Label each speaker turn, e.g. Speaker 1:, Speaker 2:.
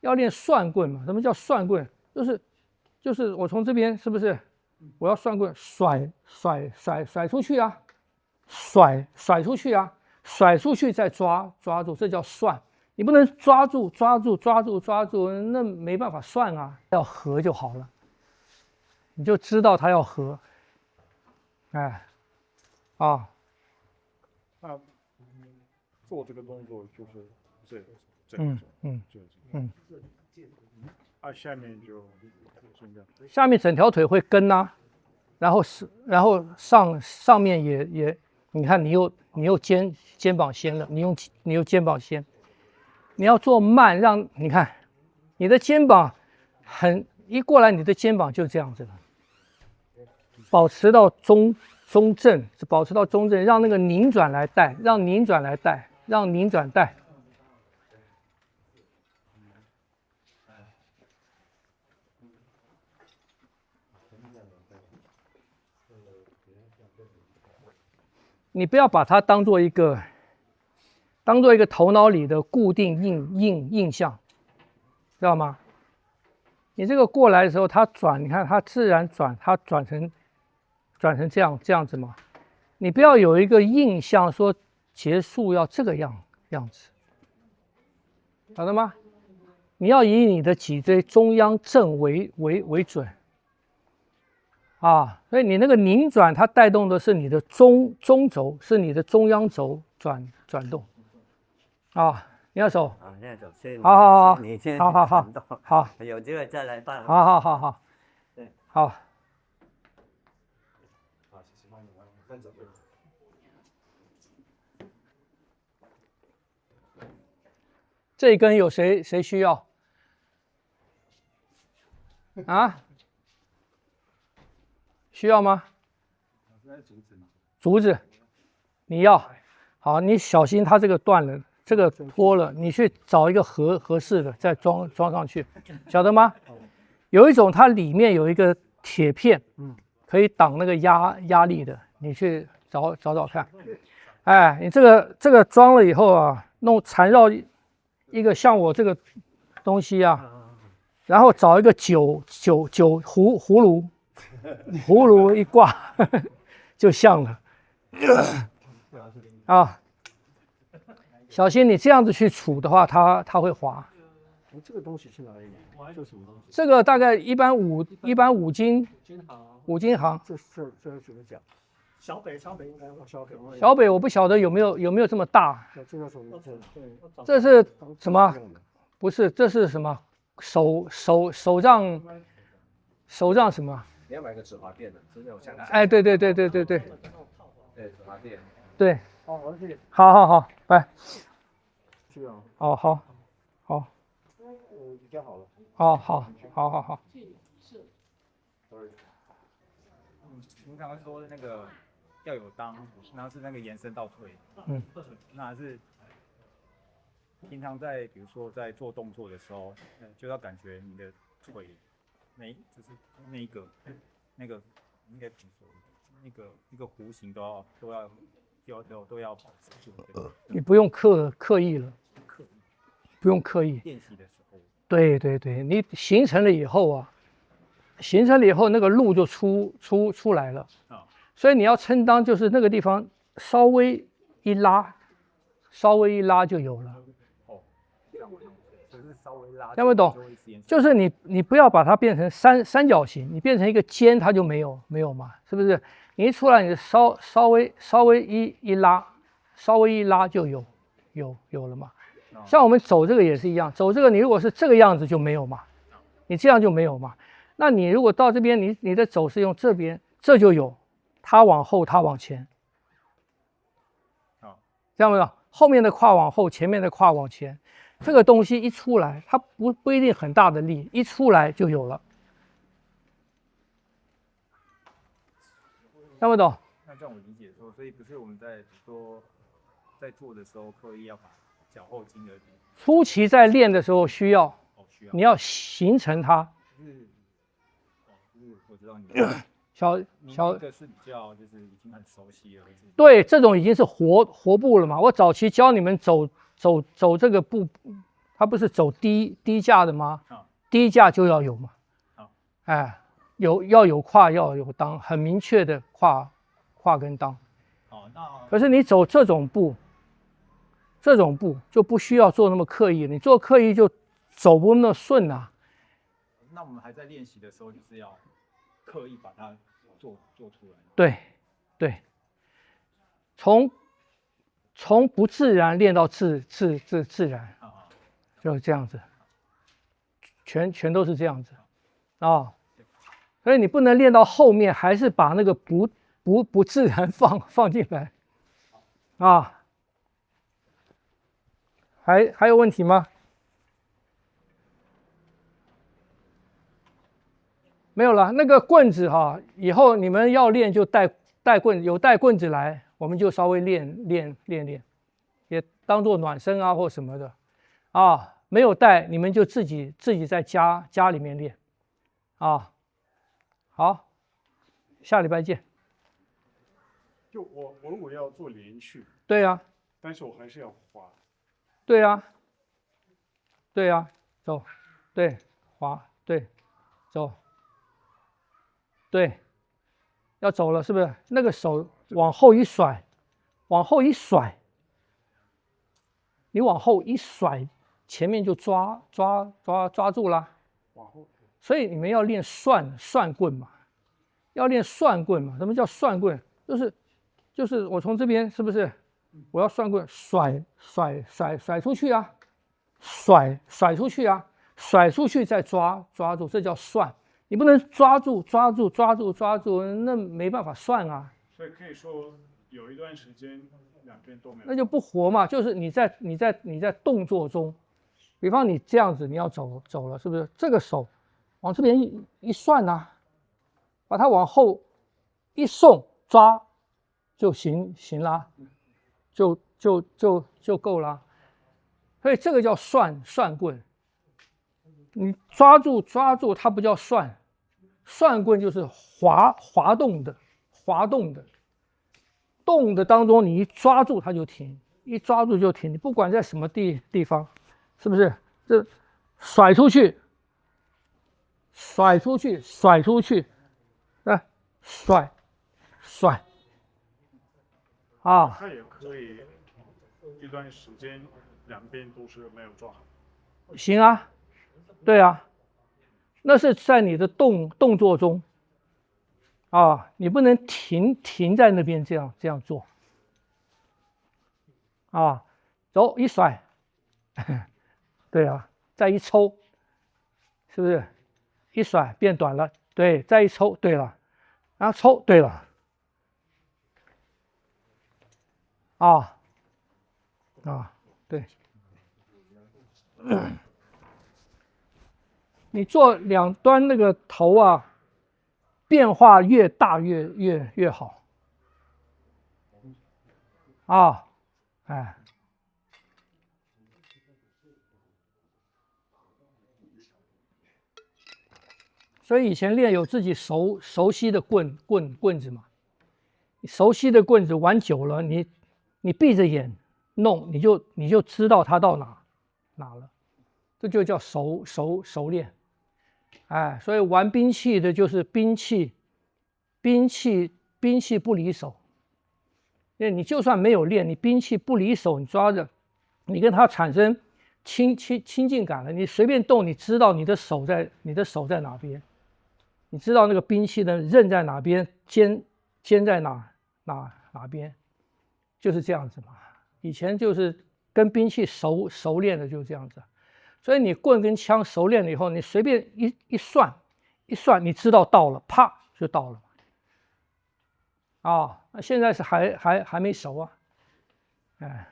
Speaker 1: 要练算棍嘛。什么叫算棍？就是我从这边是不是？我要算棍，甩出去啊，甩出去啊，甩出去再抓住，这叫算。你不能抓住，那没办法算啊。要合就好了，你就知道它要合。哎，啊，
Speaker 2: 那做这个动作就是这下面就
Speaker 1: 下面整条腿会跟啊，然后上面也，你看你又肩膀掀了，你又肩膀掀，你要做慢，让你看你的肩膀一过来，你的肩膀就这样子了，保持到中正，保持到中正，让那个拧转来带，让拧转带。你不要把它当做一个头脑里的固定印象，知道吗？你这个过来的时候，它转，你看它自然转，它转成这样子嘛。你不要有一个印象说结束要这个样子，晓得吗？你要以你的脊椎中央正为准。啊，所以你那个拧转，它带动的是你的中轴，是你的中央轴转动。啊，你要手。
Speaker 3: 啊，那走，
Speaker 1: 好，
Speaker 3: 你先
Speaker 1: 好，
Speaker 3: 有机会再来办。
Speaker 1: 好，
Speaker 3: 对，
Speaker 1: 好。
Speaker 2: 好，谢谢，帮你分走。
Speaker 1: 这一根有谁需要？啊？需要吗？竹子，你要好，你小心它这个断了，这个脱了，你去找一个合适的再装上去，晓得吗？有一种它里面有一个铁片，可以挡那个压力的，你去找看。哎，你这个装了以后啊，缠绕一个像我这个东西啊，然后找一个酒葫芦一挂就像了啊！小心你这样子去杵的话，它会滑。
Speaker 2: 你这个东西是哪里买？这什么东西？
Speaker 1: 这个大概一般五金行。
Speaker 2: 这是怎么讲？小北应该
Speaker 1: 小北我不晓得有没有这么大。
Speaker 2: 这叫什么？
Speaker 1: 这是什么？不是，这是什么？手杖什么？
Speaker 4: 你要买个止滑垫的，真的有像。
Speaker 1: 哎，对。
Speaker 4: 对，止滑垫。
Speaker 1: 对。
Speaker 2: 好，谢谢。
Speaker 1: 好，来。
Speaker 2: 是啊。
Speaker 1: 哦，好。
Speaker 2: 比较好了。
Speaker 1: 哦，好。
Speaker 5: 平常说那个要有裆，然后是那个延伸到腿。那是平常比如说在做动作的时候，就要感觉你的腿，就是那个应该怎么说？那个弧形都要保持住。
Speaker 1: 你不用刻意了，不用刻意。
Speaker 5: 练习的时候。对，
Speaker 1: 你形成了以后，那个路就出来了。所以你要撑裆，就是那个地方稍微一拉就有了。
Speaker 5: 就是稍微拉。
Speaker 1: 听不懂？就是你不要把它变成三角形，你变成一个尖，它就没有嘛，是不是？你一出来，你稍微一拉就有了嘛。像我们走这个也是一样，走这个你如果是这个样子就没有嘛，你这样就没有嘛。那你如果到这边，你的走是用这边，这就有，它往后，它往前，这样没有？后面的胯往后，前面的胯往前，这个东西一出来，它不一定很大的力，一出来就有了，听不懂？
Speaker 5: 那这样我理解说，所以不是我们在做的时候刻意要把脚后筋的
Speaker 1: 初期在练的时候需要，你要形成它。
Speaker 5: 就是我知道你
Speaker 1: 小
Speaker 5: 这个是比较就是已经很熟悉了。
Speaker 1: 对，这种已经是活步了嘛。我早期教你们走这个步，它不是走低架的吗？
Speaker 5: 啊
Speaker 1: 低架就要有嘛。
Speaker 5: 啊
Speaker 1: 哎，要有胯，要有裆，很明确的胯跟裆。
Speaker 5: 哦，那
Speaker 1: 可是你走这种步就不需要做那么刻意，你做刻意就走不那么顺啊。
Speaker 5: 那我们还在练习的时候，就是要刻意把它做出来。
Speaker 1: 对，从不自然练到自然，
Speaker 5: 啊，
Speaker 1: 就是这样子，全都是这样子啊。所以你不能练到后面还是把那个不自然放进来啊。还有问题吗？没有了。那个棍子哈，以后你们要练就带棍，有带棍子来，我们就稍微练，也当做暖身啊或什么的啊。没有带，你们就自己在家里面练啊。好，下礼拜见。
Speaker 2: 就我如果要做连续，
Speaker 1: 对呀，
Speaker 2: 但是我还是要滑。
Speaker 1: 对呀，走，对，滑，对，走，对，要走了，是不是？那个手往后一甩，你往后一甩，前面就抓住了。
Speaker 2: 往后。
Speaker 1: 所以你们要练涮棍嘛，什么叫涮棍？就是我从这边是不是？我要涮棍，甩出去啊，甩出去啊，甩出去再抓住，这叫涮。你不能抓住，那没办法涮啊。
Speaker 2: 所以可以说有一段时间两边都没有。
Speaker 1: 那就不活嘛，就是你在动作中，比方你这样子，你要走了，是不是？这个手往这边一涮啊，把它往后一送抓就行啦，就够了。所以这个叫涮棍。你抓住它不叫涮棍就是滑动的，动的当中你一抓住它就停，你不管在什么地方，是不是？这甩出去，来甩啊！
Speaker 2: 它也可以一段时间两边都是没有抓好。
Speaker 1: 行啊，对啊，那是在你的动作中啊，你不能停在那边这样做啊，走一甩，对啊，再一抽，是不是？一甩变短了，对，再一抽，对了，然后抽，对了，对。你做两端那个头啊，变化越大越好啊，哎。所以以前练有自己熟悉的棍子嘛，熟悉的棍子玩久了，你闭着眼弄，你就知道它到哪了，这就叫熟练。哎，所以玩兵器的就是兵器不离手。因为你就算没有练，你兵器不离手，你抓着，你跟它产生亲近感了，你随便动，你知道你的手在哪边，你知道那个兵器的刃在哪边，尖在哪边，就是这样子嘛。以前就是跟兵器熟练的就是这样子。所以你棍跟枪熟练了以后，你随便一算，你知道到了，啪就到了。那现在是还没熟啊，哎。